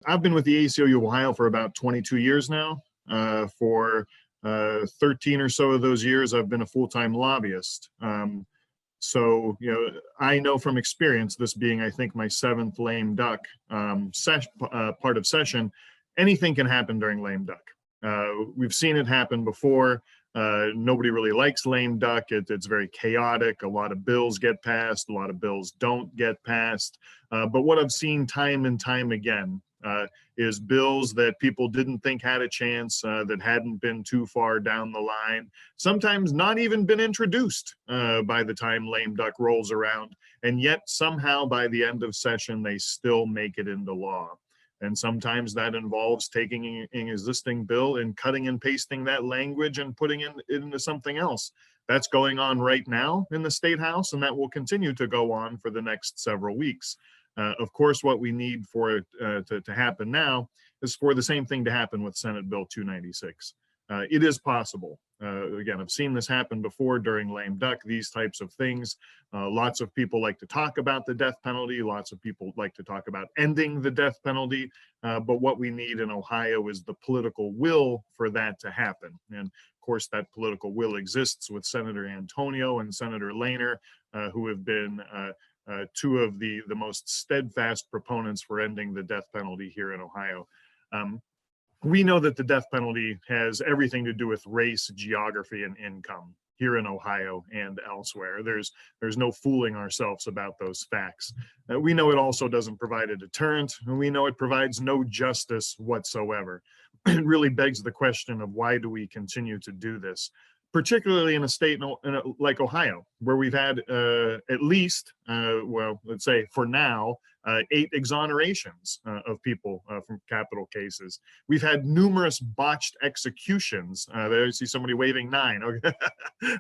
I've been with the ACLU of Ohio for about 22 years now. For 13 or so of those years, I've been a full-time lobbyist. So, I know from experience, this being, I think, my seventh lame duck part of session, anything can happen during lame duck. We've seen it happen before. Nobody really likes lame duck. It's very chaotic. A lot of bills get passed. A lot of bills don't get passed. But what I've seen time and time again is bills that people didn't think had a chance, that hadn't been too far down the line, sometimes not even been introduced by the time lame duck rolls around. And yet somehow by the end of session, they still make it into law. And sometimes that involves taking an existing bill and cutting and pasting that language and putting it into something else. That's going on right now in the State House, and that will continue to go on for the next several weeks. Of course, what we need for it to happen now is for the same thing to happen with Senate Bill 296. It is possible. Again, I've seen this happen before during lame duck, these types of things. Lots of people like to talk about the death penalty. Lots of people like to talk about ending the death penalty. But what we need in Ohio is the political will for that to happen. And of course, that political will exists with Senator Antonio and Senator Lehner, who have been two of the most steadfast proponents for ending the death penalty here in Ohio. We know that the death penalty has everything to do with race, geography, and income here in Ohio and elsewhere. There's no fooling ourselves about those facts. We know it also doesn't provide a deterrent, and we know it provides no justice whatsoever. It really begs the question of why do we continue to do this, particularly in a state like Ohio, where we've had at least, well, let's say for now, 8 exonerations of people from capital cases. We've had numerous botched executions. There you see somebody waving 9. Okay,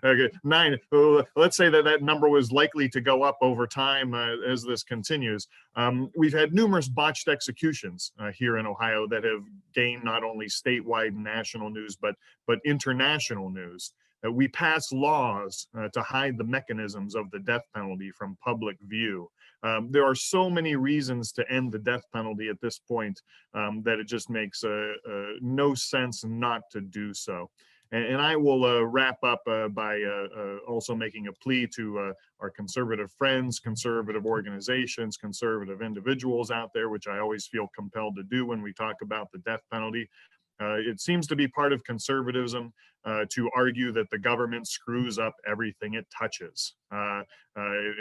okay, 9. Let's say that number was likely to go up over time as this continues. We've had numerous botched executions here in Ohio that have gained not only statewide and national news, but international news. We pass laws to hide the mechanisms of the death penalty from public view. There are so many reasons to end the death penalty at this point that it just makes no sense not to do so. And I will wrap up by also making a plea to our conservative friends, conservative organizations, conservative individuals out there, which I always feel compelled to do when we talk about the death penalty. It seems to be part of conservatism to argue that the government screws up everything it touches,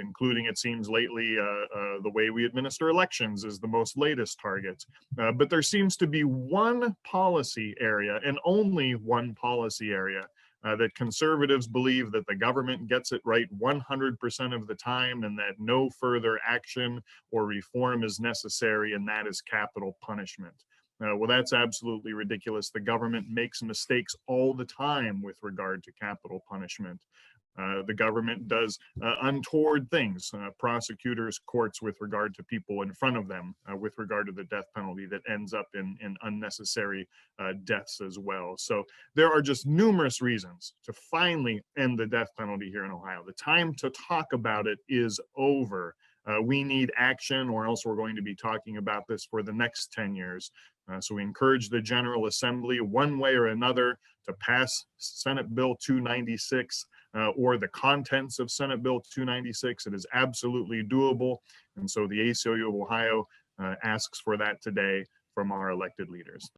including, it seems lately, the way we administer elections is the most latest target. But there seems to be one policy area, and only one policy area, that conservatives believe that the government gets it right 100% of the time and that no further action or reform is necessary, and that is capital punishment. Well, that's absolutely ridiculous. The government makes mistakes all the time with regard to capital punishment. The government does untoward things, prosecutors, courts, with regard to people in front of them, with regard to the death penalty, that ends up in unnecessary deaths as well. So there are just numerous reasons to finally end the death penalty here in Ohio. The time to talk about it is over. We need action, or else we're going to be talking about this for the next 10 years. So we encourage the General Assembly, one way or another, to pass Senate Bill 296 or the contents of Senate Bill 296. It is absolutely doable. And so the ACLU of Ohio asks for that today from our elected leaders.